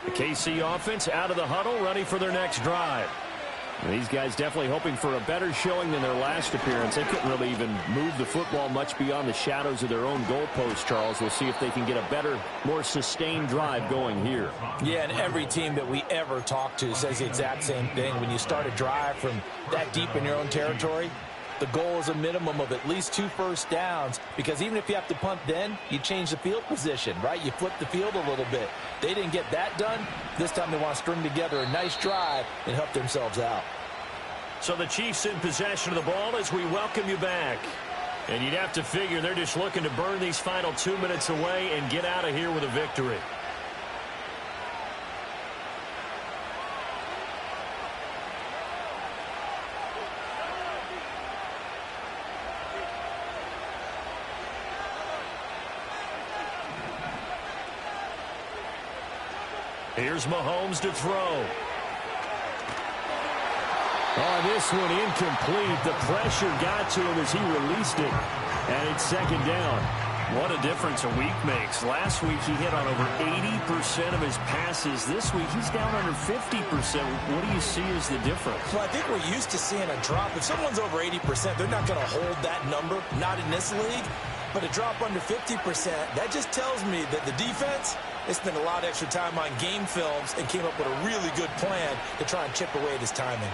The KC offense out of the huddle, ready for their next drive. These guys definitely hoping for a better showing than their last appearance. They couldn't really even move the football much beyond the shadows of their own goalpost, Charles. We'll see if they can get a better, more sustained drive going here. Yeah, and every team that we ever talk to says the exact same thing. When you start a drive from that deep in your own territory, the goal is a minimum of at least 2 first downs, because even if you have to punt then, you change the field position, right? You flip the field a little bit. They didn't get that done. This time they want to string together a nice drive and help themselves out. So the Chiefs in possession of the ball as we welcome you back. And you'd have to figure they're just looking to burn these final 2 minutes away and get out of here with a victory. Here's Mahomes to throw. Oh, this one incomplete. The pressure got to him as he released it. And it's second down. What a difference a week makes. Last week he hit on over 80% of his passes. This week he's down under 50%. What do you see as the difference? Well, I think we're used to seeing a drop. If someone's over 80%, they're not going to hold that number, not in this league. But a drop under 50%, that just tells me that the defense, they spent a lot of extra time on game films and came up with a really good plan to try and chip away at his timing.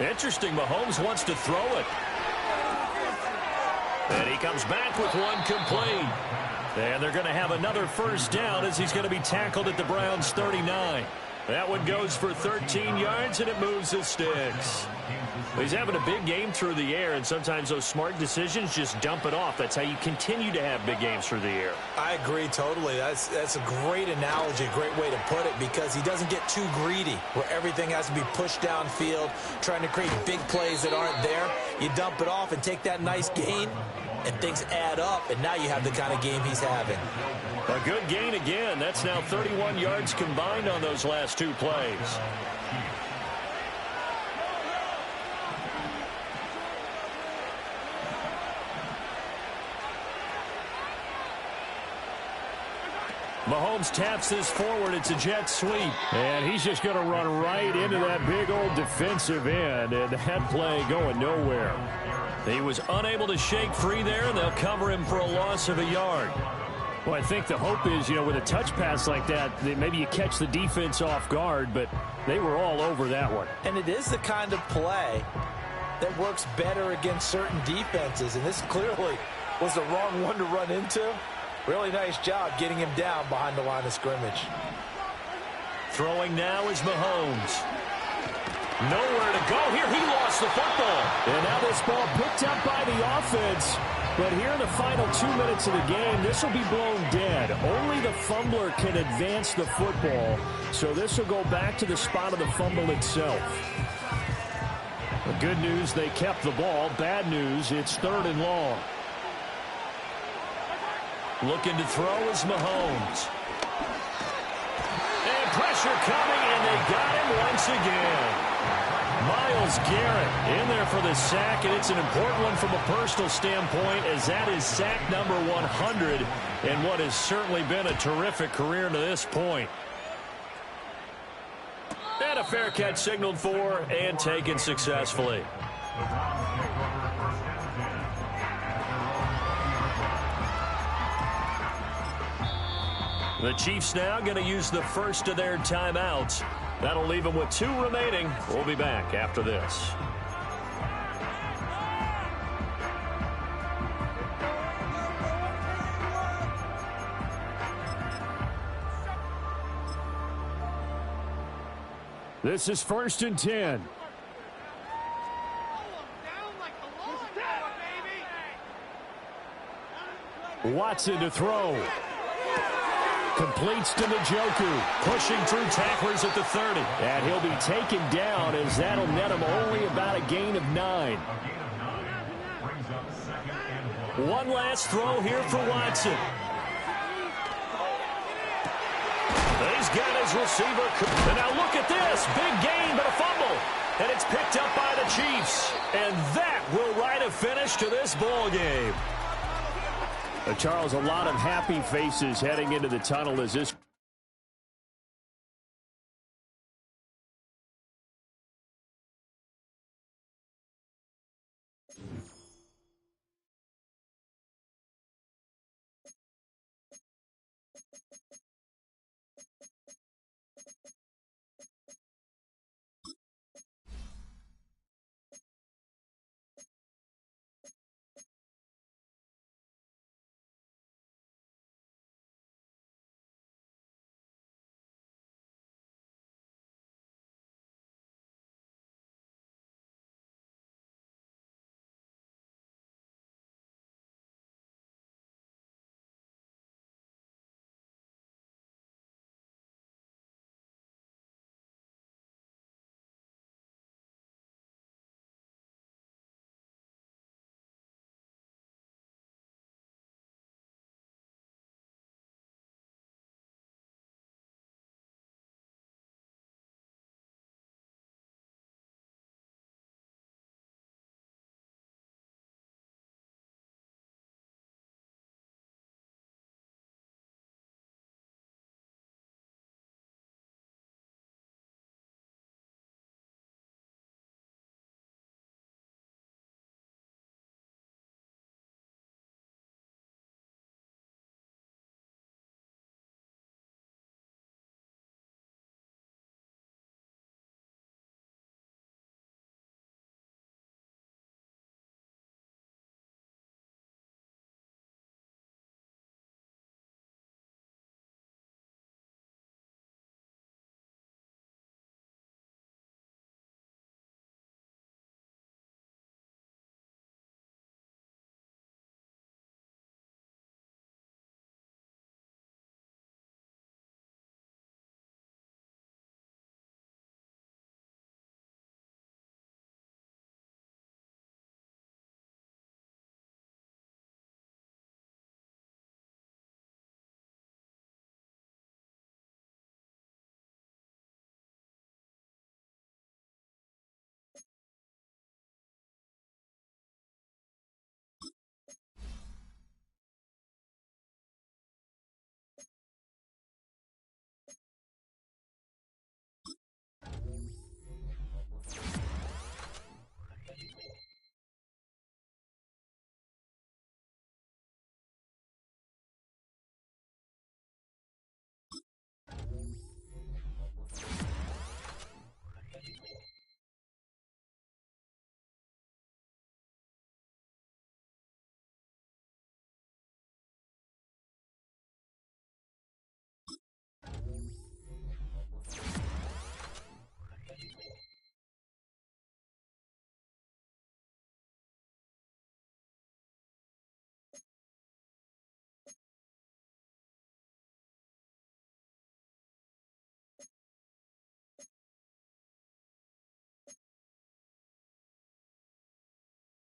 Interesting. Mahomes wants to throw it. And he comes back with one complete. And they're going to have another first down as he's going to be tackled at the Browns' 39. That one goes for 13 yards, and it moves the sticks. He's having a big game through the air, and sometimes those smart decisions just dump it off. That's how you continue to have big games through the air. I agree totally. That's a great analogy, a great way to put it, because he doesn't get too greedy where everything has to be pushed downfield, trying to create big plays that aren't there. You dump it off and take that nice gain, and things add up, and now you have the kind of game he's having. A good gain again. That's now 31 yards combined on those last 2 plays. Mahomes taps this forward. It's a jet sweep. And he's just going to run right into that big old defensive end. And that play going nowhere. He was unable to shake free there, and they'll cover him for a loss of a yard. Well, I think the hope is, with a touch pass like that, maybe you catch the defense off guard, but they were all over that one. And it is the kind of play that works better against certain defenses, and this clearly was the wrong one to run into. Really nice job getting him down behind the line of scrimmage. Throwing now is Mahomes. Nowhere to go here. He lost the football. And now this ball picked up by the offense. But here in the final 2 minutes of the game, this will be blown dead. Only the fumbler can advance the football. So this will go back to the spot of the fumble itself. Good news, they kept the ball. Bad news, it's 3rd and long. Looking to throw is Mahomes. And pressure coming, and they got him once again. Myles Garrett in there for the sack, and it's an important one from a personal standpoint, as that is sack number 100 in what has certainly been a terrific career to this point. And a fair catch signaled for and taken successfully. The Chiefs now going to use the first of their timeouts. That'll leave them with 2 remaining. We'll be back after this. This is 1st and 10. Watson to throw. Completes to Njoku. Pushing through tacklers at the 30. And he'll be taken down, as that'll net him only about a gain of 9. One last throw here for Watson. He's got his receiver. And now look at this. Big gain, but a fumble. And it's picked up by the Chiefs. And that will write a finish to this ball game. Charles, a lot of happy faces heading into the tunnel as this